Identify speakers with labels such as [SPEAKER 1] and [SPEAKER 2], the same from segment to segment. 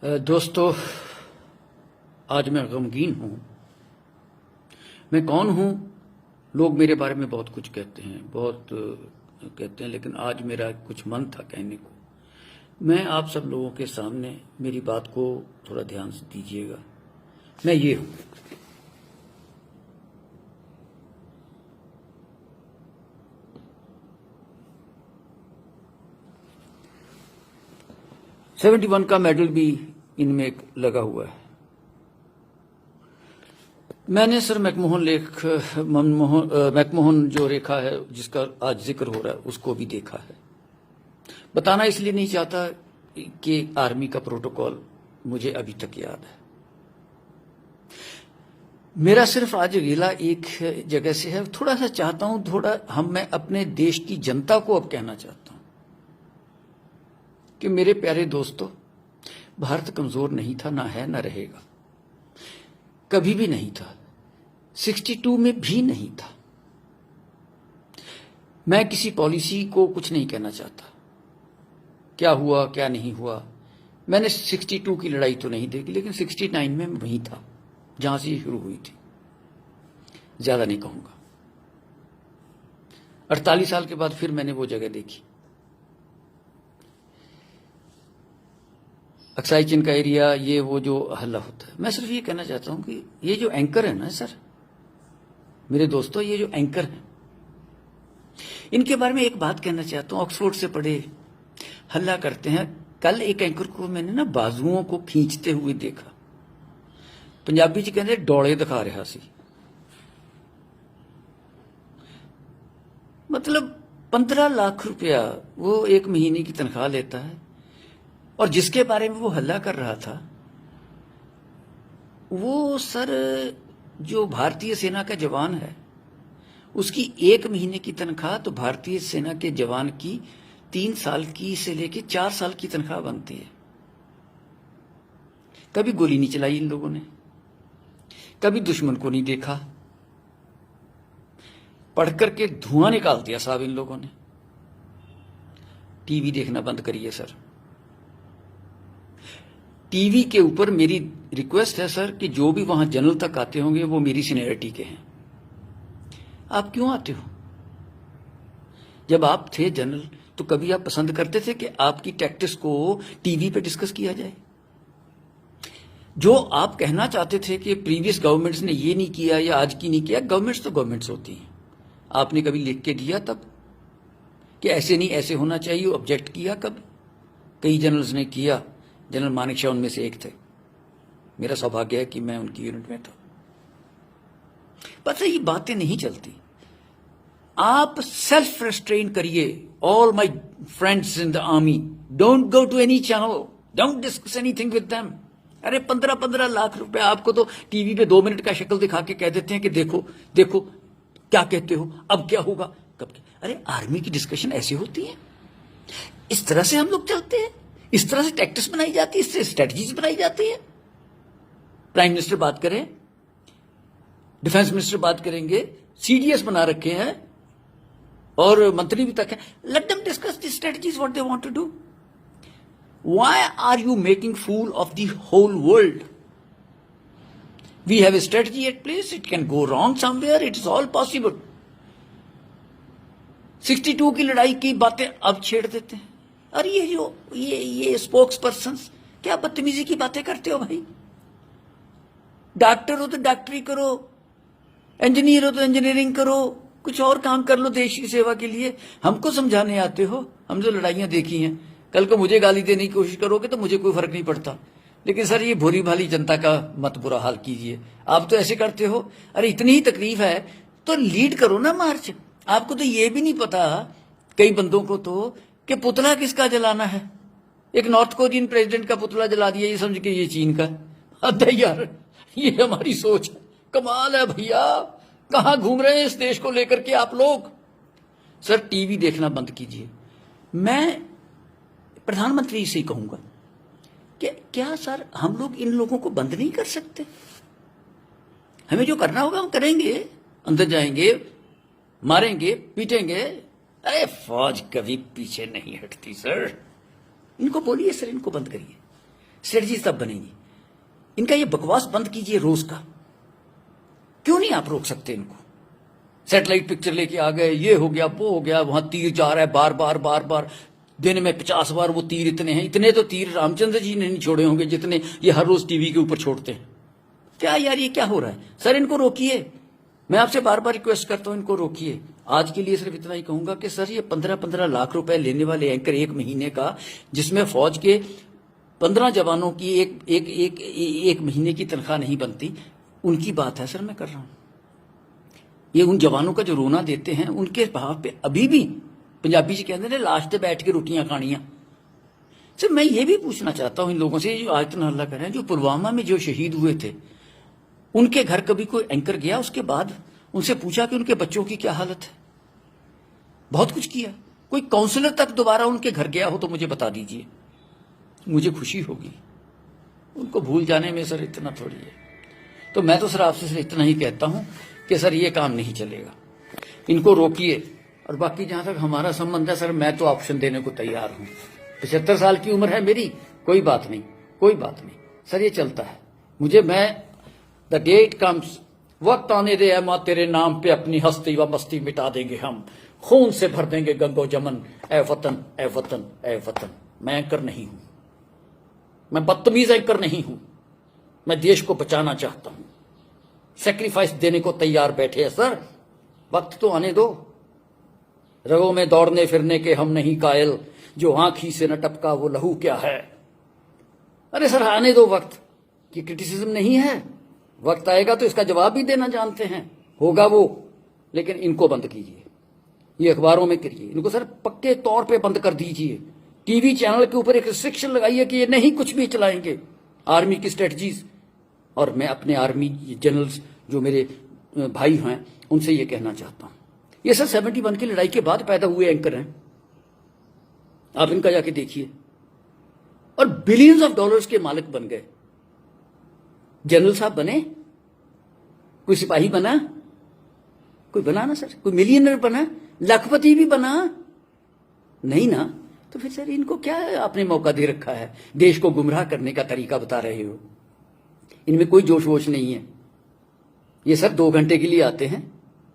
[SPEAKER 1] दोस्तों, आज मैं गमगीन हूं। मैं कौन हूं? लोग मेरे बारे में बहुत कुछ कहते हैं, लेकिन आज मेरा कुछ मन था कहने को। मैं आप सब लोगों के सामने मेरी बात को थोड़ा ध्यान से दीजिएगा। मैं ये हूं। '71 का मेडल भी इनमें लगा हुआ है। मैंने सर मैकमोहन जो रेखा है, जिसका आज जिक्र हो रहा है, उसको भी देखा है। बताना इसलिए नहीं चाहता कि आर्मी का प्रोटोकॉल मुझे अभी तक याद है। मेरा सिर्फ आज गिला एक जगह से है। थोड़ा सा चाहता हूं, मैं अपने देश की जनता को अब कहना चाहता हूं कि मेरे प्यारे दोस्तों, भारत कमजोर नहीं था, ना है, ना रहेगा। कभी भी नहीं था। 62 में भी नहीं था। मैं किसी पॉलिसी को कुछ नहीं कहना चाहता, क्या हुआ क्या नहीं हुआ। मैंने 62 की लड़ाई तो नहीं देखी, लेकिन 69 में वहीं था जहां से ये शुरू हुई थी। ज्यादा नहीं कहूंगा। 48 साल के बाद फिर मैंने वो जगह देखी। अक्साई चिन का एरिया, ये वो जो हल्ला होता है। मैं सिर्फ ये कहना चाहता हूं कि ये जो एंकर है ना सर, मेरे दोस्तों, ये जो एंकर हैं, इनके बारे में एक बात कहना चाहता हूं। ऑक्सफोर्ड से पढ़े, हल्ला करते हैं। कल एक एंकर को मैंने ना बाजुओं को खींचते हुए देखा। पंजाबी च कहते डोले दिखा रहा सी। मतलब 15 लाख रुपया वो एक महीने की तनख्वाह लेता है, और जिसके बारे में वो हल्ला कर रहा था, वो सर जो भारतीय सेना का जवान है, उसकी एक महीने की तनख्वाह तो भारतीय सेना के जवान की 3 साल की से लेके 4 साल की तनख्वाह बनती है। कभी गोली नहीं चलाई इन लोगों ने, कभी दुश्मन को नहीं देखा। पढ़ करके धुआं निकाल दिया साहब इन लोगों ने। टीवी देखना बंद करिए सर। टीवी के ऊपर मेरी रिक्वेस्ट है सर कि जो भी वहां जनरल तक आते होंगे वो मेरी सीनियरिटी के हैं। आप क्यों आते हो? जब आप थे जनरल तो कभी आप पसंद करते थे कि आपकी टैक्टिक्स को टीवी पे डिस्कस किया जाए? जो आप कहना चाहते थे कि प्रीवियस गवर्नमेंट्स ने ये नहीं किया या आज की नहीं किया, गवर्नमेंट्स तो गवर्नमेंट्स होती हैं। आपने कभी लिख के दिया तब कि ऐसे नहीं ऐसे होना चाहिए? ऑब्जेक्ट किया कब? कई जनरल्स ने किया। जनरल मानेकशॉ उनमें से एक थे। मेरा सौभाग्य है कि मैं उनकी यूनिट में था। पता, ये बातें नहीं चलती। आप सेल्फ रेस्ट्रेन करिए। All my friends in the army, don't go to any channel, don't discuss anything with them. अरे 15-15 लाख रुपए आपको तो टीवी पे 2 मिनट का शक्ल दिखा के कह देते हैं कि देखो देखो क्या कहते हो, अब क्या होगा, कब क्या। अरे आर्मी की डिस्कशन ऐसी होती है? इस तरह से हम लोग चलते हैं? इस तरह से टैक्टिक्स बनाई जाती है? इससे स्ट्रेटजीज बनाई जाती है? प्राइम मिनिस्टर बात करें, डिफेंस मिनिस्टर बात करेंगे, सीडीएस बना रखे हैं और मंत्री भी तक है। Let them discuss the strategies what they want to do. Why are you making fool of the whole world? We have a strategy at place. It can go wrong somewhere, it is all possible. 62 की लड़ाई की बातें अब छेड़ देते हैं। अरे ये स्पोक्स पर्सन, क्या बदतमीजी की बातें करते हो भाई? डॉक्टर हो तो डॉक्टरी करो, इंजीनियर हो तो इंजीनियरिंग करो, कुछ और काम कर लो देश की सेवा के लिए। हमको समझाने आते हो? हम जो लड़ाइयां देखी हैं, कल को मुझे गाली देने की कोशिश करोगे तो मुझे कोई फर्क नहीं पड़ता। लेकिन सर ये भोली भाली जनता का मत बुरा हाल कीजिए। आप तो ऐसे करते हो। अरे इतनी ही तकलीफ है तो लीड करो ना मार्च। आपको तो ये भी नहीं पता, कई बंदों को तो, कि पुतला किसका जलाना है। एक नॉर्थ कोरियन प्रेसिडेंट का पुतला जला दिया, ये समझ के ये चीन का। हद है यार, ये हमारी सोच है। कमाल है भैया, कहां घूम रहे हैं इस देश को लेकर के आप लोग? सर टीवी देखना बंद कीजिए। मैं प्रधानमंत्री से ही कहूंगा कि क्या सर हम लोग इन लोगों को बंद नहीं कर सकते? हमें जो करना होगा हम करेंगे, अंदर जाएंगे, मारेंगे, पीटेंगे। अरे फौज कभी पीछे नहीं हटती सर। इनको बोलिए सर, इनको बंद करिए। स्ट्रेटजीज तब बनेंगी। इनका ये बकवास बंद कीजिए रोज का। क्यों नहीं आप रोक सकते इनको? सैटेलाइट पिक्चर लेके आ गए, ये हो गया वो हो गया, वहां तीर जा रहा है बार बार, दिन में 50 बार वो तीर इतने हैं। इतने तो तीर रामचंद्र जी ने नहीं छोड़े होंगे जितने ये हर रोज टीवी के ऊपर छोड़ते हैं। क्या यार, ये क्या हो रहा है? सर इनको रोकिए, मैं आपसे बार बार रिक्वेस्ट करता हूं, इनको रोकिए। आज के लिए सिर्फ इतना ही कहूंगा कि सर ये 15-15 लाख रुपए लेने वाले एंकर एक महीने का, जिसमें फौज के 15 जवानों की एक महीने की तनख्वाह नहीं बनती, उनकी बात है सर मैं कर रहा हूं। ये उन जवानों का जो रोना देते हैं, उनके भाव पे अभी भी पंजाबी जी कहते हैं लाश पे बैठ के रोटियां खानियां। सर मैं ये भी पूछना चाहता हूं इन लोगों से जो आज इतना हल्ला कर रहे हैं, जो पुलवामा में जो शहीद हुए थे, उनके घर कभी कोई एंकर गया उसके बाद? उनसे पूछा कि उनके बच्चों की क्या हालत है? बहुत कुछ किया। कोई काउंसलर तक दोबारा उनके घर गया हो तो मुझे बता दीजिए, मुझे खुशी होगी। उनको भूल जाने में सर इतना थोड़ी है। तो मैं तो सर आपसे सिर्फ इतना ही कहता हूं कि सर ये काम नहीं चलेगा, इनको रोकिए। और बाकी जहां तक हमारा संबंध है सर, मैं तो ऑप्शन देने को तैयार हूं। 75 साल की उम्र है मेरी, कोई बात नहीं, कोई बात नहीं सर, ये चलता है। मैं द डे इट कम्स, वक्त आने दे अम्मा तेरे नाम पे अपनी हस्ती व मस्ती मिटा देंगे हम, खून से भर देंगे गंगो जमन, ए वतन ए वतन ए वतन। मैं एंकर नहीं हूं, मैं बदतमीज एंकर नहीं हूं, मैं देश को बचाना चाहता हूं। सेक्रीफाइस देने को तैयार बैठे हैं सर, वक्त तो आने दो। रगों में दौड़ने फिरने के हम नहीं कायल, जो आंखी से न टपका वो लहू क्या है। अरे सर आने दो वक्त, कि क्रिटिसिज्म नहीं है। वक्त आएगा तो इसका जवाब भी देना जानते हैं, होगा वो। लेकिन इनको बंद कीजिए, ये अखबारों में करिए, इनको सर पक्के तौर पे बंद कर दीजिए। टीवी चैनल के ऊपर एक रिस्ट्रिक्शन लगाइए कि ये नहीं कुछ भी चलाएंगे आर्मी की स्ट्रेटजीज। और मैं अपने आर्मी जनरल्स जो मेरे भाई हैं उनसे ये कहना चाहता हूं, ये सर 71 की लड़ाई के बाद पैदा हुए एंकर हैं, आप इनका जाके देखिए, और बिलियंस ऑफ डॉलर्स के मालिक बन गए। जनरल साहब बने, कोई सिपाही बना, कोई बना ना सर, कोई मिलियनर बना, लखपति भी बना नहीं ना। तो फिर सर इनको क्या आपने मौका दे रखा है? देश को गुमराह करने का तरीका बता रहे हो। इनमें कोई जोश वोश नहीं है। ये सर 2 घंटे के लिए आते हैं,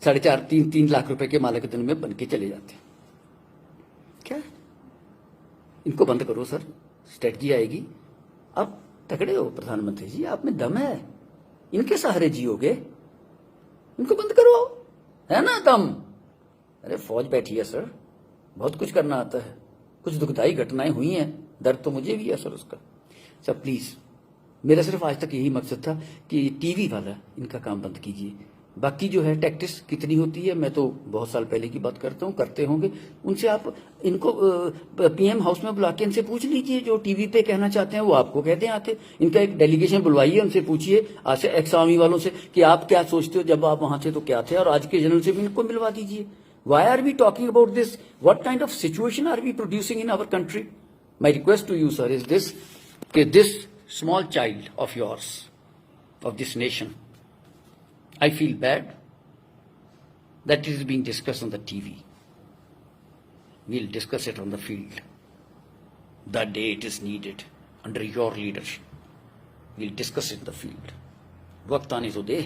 [SPEAKER 1] 4.5-3 लाख रुपए के मालिक दिन में बन के चले जाते हैं। क्या इनको बंद करो सर, स्ट्रेटजी आएगी। आप तगड़े हो प्रधानमंत्री जी, आप में दम है, इनके सहारे जियोगे, इनको बंद करो, है ना दम। अरे फौज बैठी है सर, बहुत कुछ करना आता है, कुछ दुखदाई घटनाएं हुई हैं, दर्द तो मुझे भी है सर उसका। सर प्लीज, मेरा सिर्फ आज तक यही मकसद था कि टीवी वाला इनका काम बंद कीजिए। बाकी जो है टैक्टिस कितनी होती है, मैं तो बहुत साल पहले की बात करता हूँ, करते होंगे, उनसे आप इनको पीएम हाउस में बुला के इनसे पूछ लीजिए, जो टीवी पे कहना चाहते हैं वो आपको कहते हैं आके। इनका एक डेलीगेशन बुलवाइए, उनसे पूछिए एक्स आर्मी वालों से कि आप क्या सोचते हो, जब आप वहां थे तो क्या थे, और आज के जनरल से भी इनको मिलवा दीजिए। Why are we talking about this? What kind of situation are we producing in our country? My request to you sir is this, कि दिस small child of yours, of this nation, I feel bad that it is being discussed on the TV. We'll discuss it on the field. The day it is needed, under your leadership, we'll discuss it in the field. वक्त आने तो दे,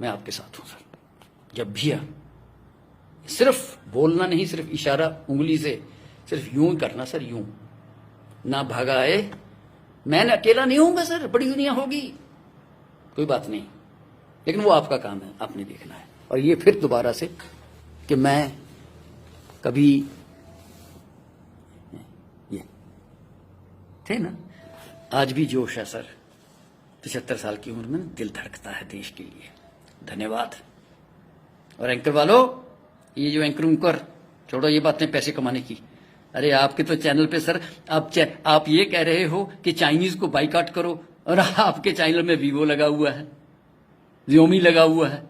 [SPEAKER 1] मैं आपके साथ हूं sir. जब भी आ, सिर्फ बोलना नहीं, सिर्फ इशारा उंगली से, सिर्फ यूं ही करना सर, यूं ना भागा आए। मैं अकेला नहीं होऊंगा सर, बड़ी दुनिया होगी, कोई बात नहीं, लेकिन वो आपका काम है, आपने देखना है। और ये फिर दोबारा से कि मैं कभी ये थे ना, आज भी जोश है सर। 75 साल की उम्र में दिल धड़कता है देश के लिए। धन्यवाद। और एंकर वालों, ये जो एंकर उनकर छोड़ो ये बातें पैसे कमाने की। अरे आपके तो चैनल पे सर आप ये कह रहे हो कि चाइनीज को बाइकाट करो, और आपके चैनल में वीवो लगा हुआ है, Xiaomi लगा हुआ है।